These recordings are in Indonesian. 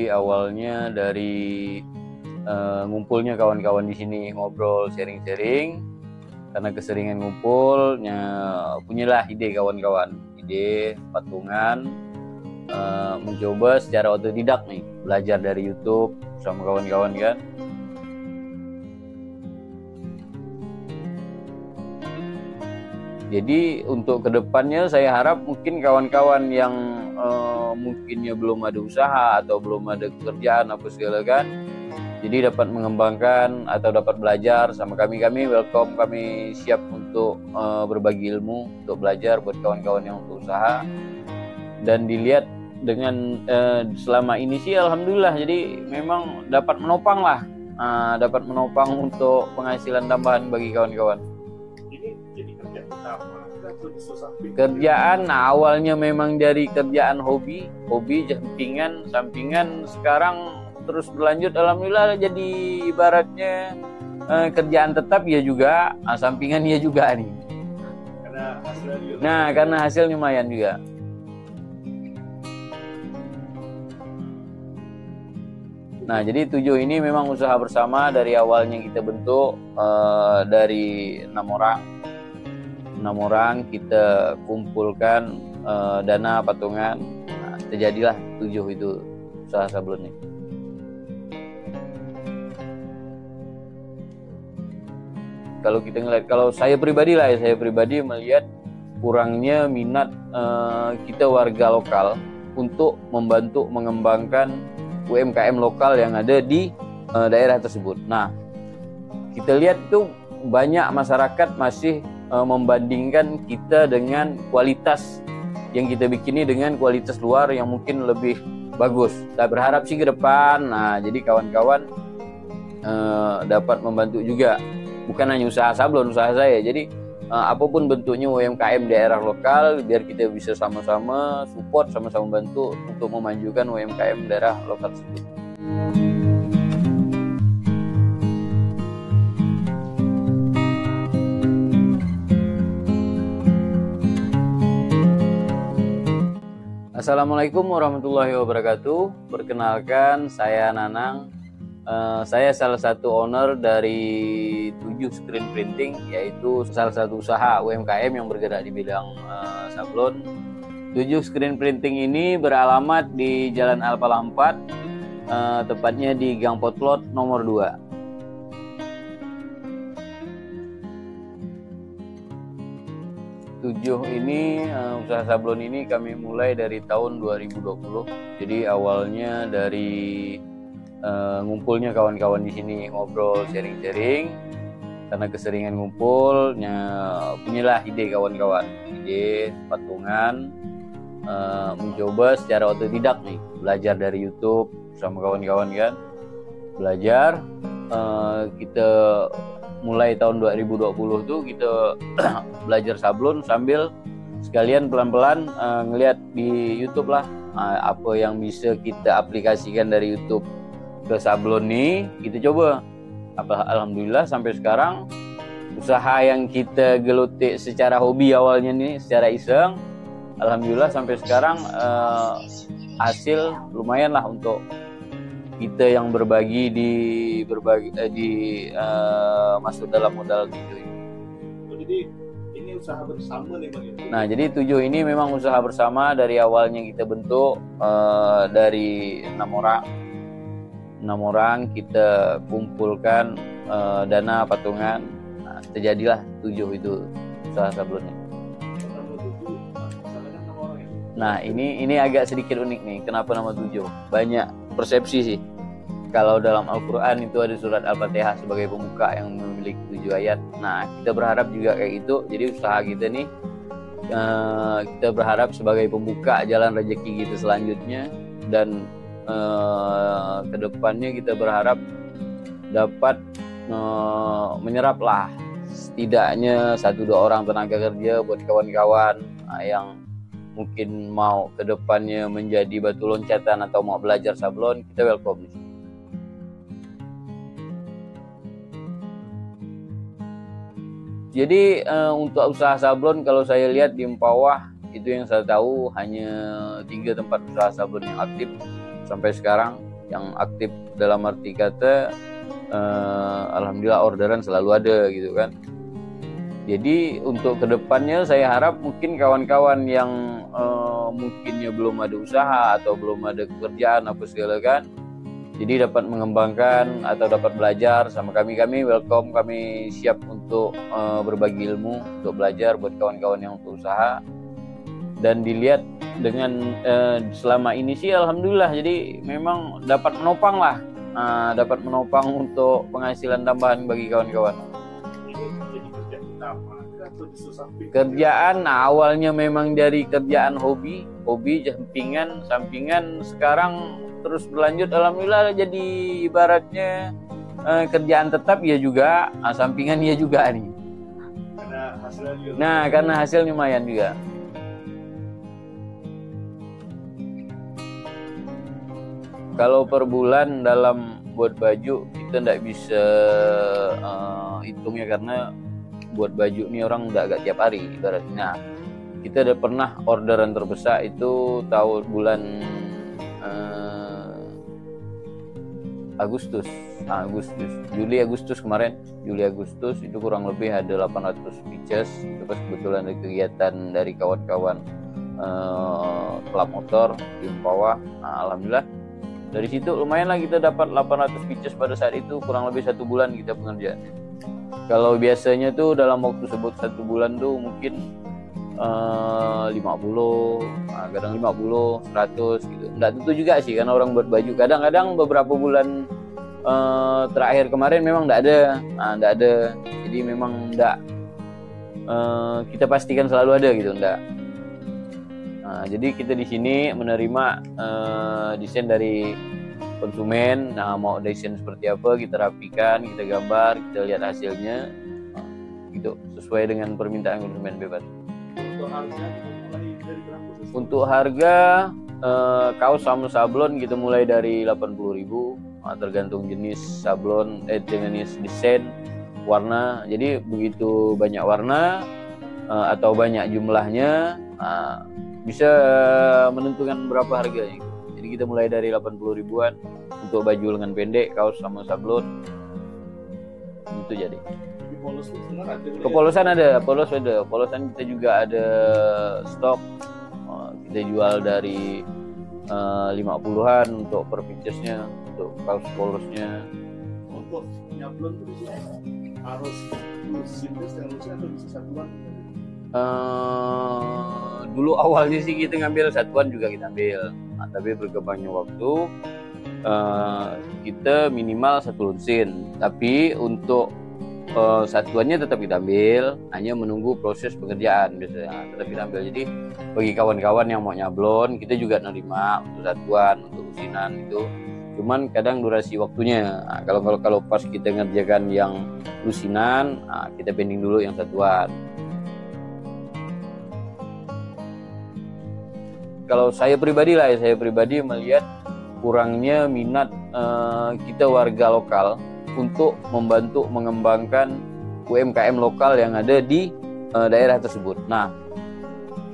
Jadi awalnya dari ngumpulnya kawan-kawan di sini, ngobrol, sharing-sharing. Karena keseringan ngumpul, punyalah ide kawan-kawan, ide patungan, mencoba secara otodidak nih, belajar dari YouTube sama kawan-kawan kan. Jadi untuk kedepannya saya harap mungkin kawan-kawan yang mungkinnya belum ada usaha atau belum ada pekerjaan apa segala kan, jadi dapat mengembangkan atau dapat belajar sama kami welcome, kami siap untuk berbagi ilmu, untuk belajar buat kawan-kawan yang untuk usaha. Dan dilihat dengan selama ini sih alhamdulillah, jadi memang dapat menopang lah, dapat menopang untuk penghasilan tambahan bagi kawan-kawan. Kerjaan awalnya memang dari kerjaan hobi sampingan sekarang terus berlanjut, alhamdulillah jadi ibaratnya kerjaan tetap ya juga, sampingan ya juga nih. Karena hasil lumayan juga. Nah, jadi 7 ini memang usaha bersama dari awalnya kita bentuk dari 6 orang kita kumpulkan dana patungan. Nah, terjadilah 7 itu usaha sablon ini. Kalau kita ngeliat, kalau saya pribadi melihat kurangnya minat kita warga lokal untuk membantu mengembangkan UMKM lokal yang ada di daerah tersebut. Nah, kita lihat tuh banyak masyarakat masih membandingkan kita dengan kualitas yang kita bikin dengan kualitas luar yang mungkin lebih bagus. Saya berharap sih ke depan, jadi kawan-kawan dapat membantu juga. Bukan hanya usaha sablon, usaha saya. Jadi apapun bentuknya UMKM daerah lokal, biar kita bisa sama-sama support, sama-sama bantu untuk memajukan UMKM daerah lokal tersebut. Assalamualaikum warahmatullahi wabarakatuh. Perkenalkan, saya Nanang. Saya salah satu owner dari 7 Screen Printing, yaitu salah satu usaha UMKM yang bergerak di bidang sablon. 7 Screen Printing ini beralamat di Jalan Alpala 4, tepatnya di Gang Potlot nomor 2. Usaha sablon ini kami mulai dari tahun 2020. Jadi awalnya dari ngumpulnya kawan-kawan di sini, ngobrol, sharing-sharing. Karena keseringan ngumpul, punyalah ide kawan-kawan, ide patungan, mencoba secara otodidak nih, belajar dari YouTube sama kawan-kawan kan. Belajar, kita mulai tahun 2020 tuh kita belajar sablon sambil sekalian pelan-pelan ngelihat di YouTube lah apa yang bisa kita aplikasikan dari YouTube ke sablon nih, kita coba. Alhamdulillah sampai sekarang usaha yang kita geluti secara hobi awalnya nih, secara iseng, alhamdulillah sampai sekarang hasil lumayan lah untuk kita yang berbagi masuk dalam modal 7 ini. Jadi ini usaha bersama nih Bang. Nah, jadi 7 ini memang usaha bersama dari awalnya kita bentuk dari 6 orang kita kumpulkan dana patungan. Nah, terjadilah 7 itu usaha sablonnya. Nah, ini agak sedikit unik nih. Kenapa nama 7? Banyak persepsi sih. Kalau dalam Al-Quran itu ada surat Al-Fatihah sebagai pembuka yang memiliki 7 ayat. Nah, kita berharap juga kayak gitu. Jadi usaha kita nih, kita berharap sebagai pembuka jalan rezeki kita selanjutnya. Dan kedepannya kita berharap dapat menyerap lah setidaknya 1-2 orang tenaga kerja buat kawan-kawan yang mungkin mau kedepannya menjadi batu loncatan atau mau belajar sablon, kita welcome. Jadi untuk usaha sablon kalau saya lihat di Mempawah itu yang saya tahu hanya 3 tempat usaha sablon yang aktif sampai sekarang. yang aktif dalam arti kata alhamdulillah orderan selalu ada gitu kan. Jadi untuk kedepannya saya harap mungkin kawan-kawan yang mungkinnya belum ada usaha atau belum ada pekerjaan apa segala kan, jadi dapat mengembangkan atau dapat belajar sama kami welcome, kami siap untuk berbagi ilmu, untuk belajar buat kawan-kawan yang untuk usaha. Dan dilihat dengan selama ini sih alhamdulillah, jadi memang dapat menopang lah, dapat menopang untuk penghasilan tambahan bagi kawan-kawan. Kerjaan awalnya memang dari kerjaan hobi sampingan sekarang terus berlanjut alhamdulillah, jadi ibaratnya kerjaan tetap ya juga, sampingan ya juga nih. Karena hasil lumayan juga. Kalau per bulan dalam buat baju kita nggak bisa hitungnya, karena buat baju ini orang nggak tiap hari ibaratnya. Nah, kita udah pernah orderan terbesar itu tahun bulan Juli Agustus kemarin. Juli Agustus itu kurang lebih ada 800 pieces. Itu pas kebetulan ada kegiatan dari kawan-kawan klub motor di bawah. Nah, alhamdulillah dari situ lumayan lah kita dapat 800 pieces pada saat itu, kurang lebih 1 bulan kita pengerjaan. Kalau biasanya tuh dalam waktu sebut 1 bulan tuh mungkin 50, kadang 50, 100 gitu. Nggak tentu juga sih, karena orang buat baju kadang-kadang beberapa bulan terakhir kemarin memang nggak ada. Jadi memang nggak kita pastikan selalu ada gitu, nggak. Jadi kita di sini menerima desain dari konsumen. Nah, mau desain seperti apa kita rapikan, kita gambar, kita lihat hasilnya, gitu sesuai dengan permintaan konsumen bebas. Untuk harga kaos sama sablon kita mulai dari 80.000, tergantung jenis sablon, jenis desain, warna. Jadi begitu banyak warna atau banyak jumlahnya, bisa menentukan berapa harganya. Jadi kita mulai dari 80.000-an untuk baju lengan pendek, kaos sama sablon. Itu jadi. Kepolosan ada. Polosan kita juga ada stok. Kita jual dari 50-an untuk per pieces-nya, untuk kaos polosnya. Untuk nyablon itu harus lusinus dan lusin atau bisa satuan? Dulu awalnya sih kita ngambil satuan juga kita ambil, tapi berkembangnya waktu kita minimal 1 lusin, tapi untuk satuannya tetap kita ambil, hanya menunggu proses pengerjaan biasanya tetap kita ambil. Jadi bagi kawan-kawan yang mau nyablon kita juga nerima untuk satuan, untuk lusinan itu, cuman kadang durasi waktunya. Kalau pas kita ngerjakan yang lusinan, kita pending dulu yang satuan. Kalau saya pribadi melihat kurangnya minat kita warga lokal untuk membantu mengembangkan UMKM lokal yang ada di daerah tersebut. Nah,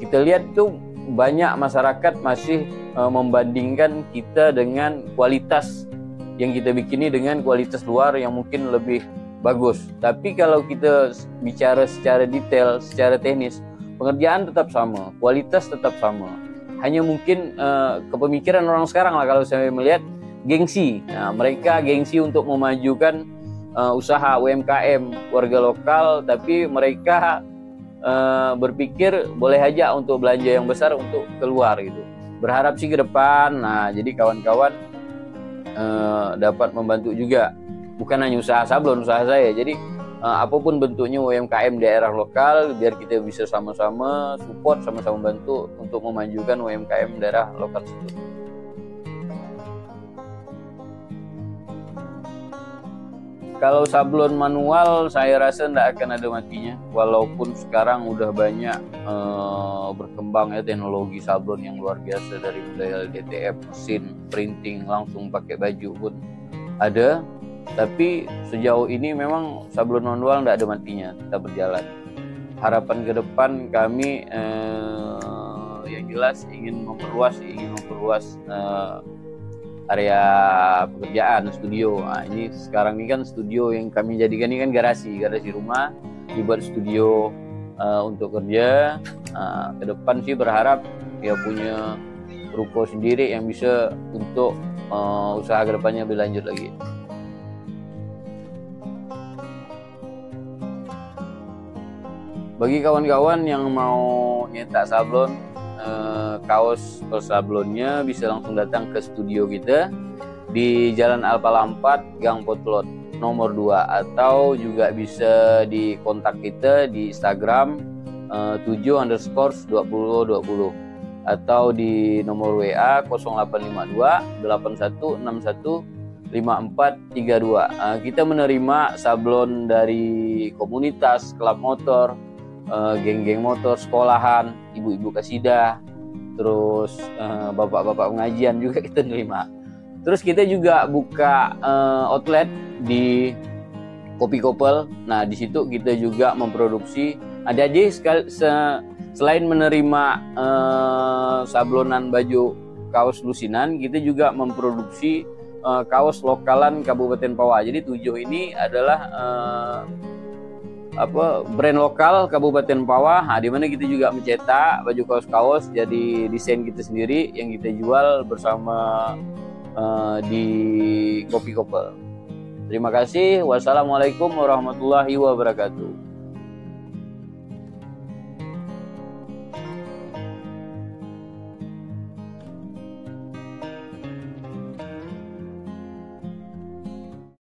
kita lihat tuh banyak masyarakat masih membandingkan kita dengan kualitas yang kita bikini dengan kualitas luar yang mungkin lebih bagus. Tapi kalau kita bicara secara detail, secara teknis, pengerjaan tetap sama, kualitas tetap sama. Hanya mungkin kepemikiran orang sekarang lah kalau saya melihat gengsi. Nah, mereka gengsi untuk memajukan usaha UMKM warga lokal, tapi mereka berpikir boleh aja untuk belanja yang besar untuk keluar gitu. Berharap sih ke depan. Nah, jadi kawan-kawan dapat membantu juga. Bukan hanya usaha sablon, usaha saya. Jadi apapun bentuknya UMKM daerah lokal, biar kita bisa sama-sama support, sama-sama bantu untuk memajukan UMKM daerah lokal tersebut. Kalau sablon manual saya rasa tidak akan ada matinya, walaupun sekarang udah banyak berkembang ya teknologi sablon yang luar biasa, dari mulai DTF, mesin printing, langsung pakai baju pun ada. Tapi sejauh ini memang sablon manual tidak ada matinya, tetap berjalan. Harapan ke depan kami yang jelas ingin memperluas area pekerjaan, studio. Nah, ini sekarang ini kan studio yang kami jadikan ini kan garasi rumah, dibuat studio untuk kerja. Ke depan sih berharap ya punya ruko sendiri yang bisa untuk usaha kedepannya lebih lanjut lagi. Bagi kawan-kawan yang mau nyetak sablon, kaos per sablonnya bisa langsung datang ke studio kita di Jalan Alpala 4, Gang Potlot nomor 2, atau juga bisa di kontak kita di Instagram 7_2020 atau di nomor WA 0852 8161 5432. Kita menerima sablon dari komunitas, klub motor, geng-geng motor, sekolahan, ibu-ibu kasidah, terus bapak-bapak pengajian juga kita terima. Terus kita juga buka outlet di Kopi Kopel. Nah, di situ kita juga memproduksi adik-adik selain menerima sablonan baju kaos lusinan, kita juga memproduksi kaos lokalan Kabupaten Pawah. Jadi 7 ini adalah brand lokal Kabupaten Pawah, di mana kita juga mencetak baju kaos-kaos jadi desain kita sendiri yang kita jual bersama di Kopi Kopel. Terima kasih. Wassalamualaikum warahmatullahi wabarakatuh.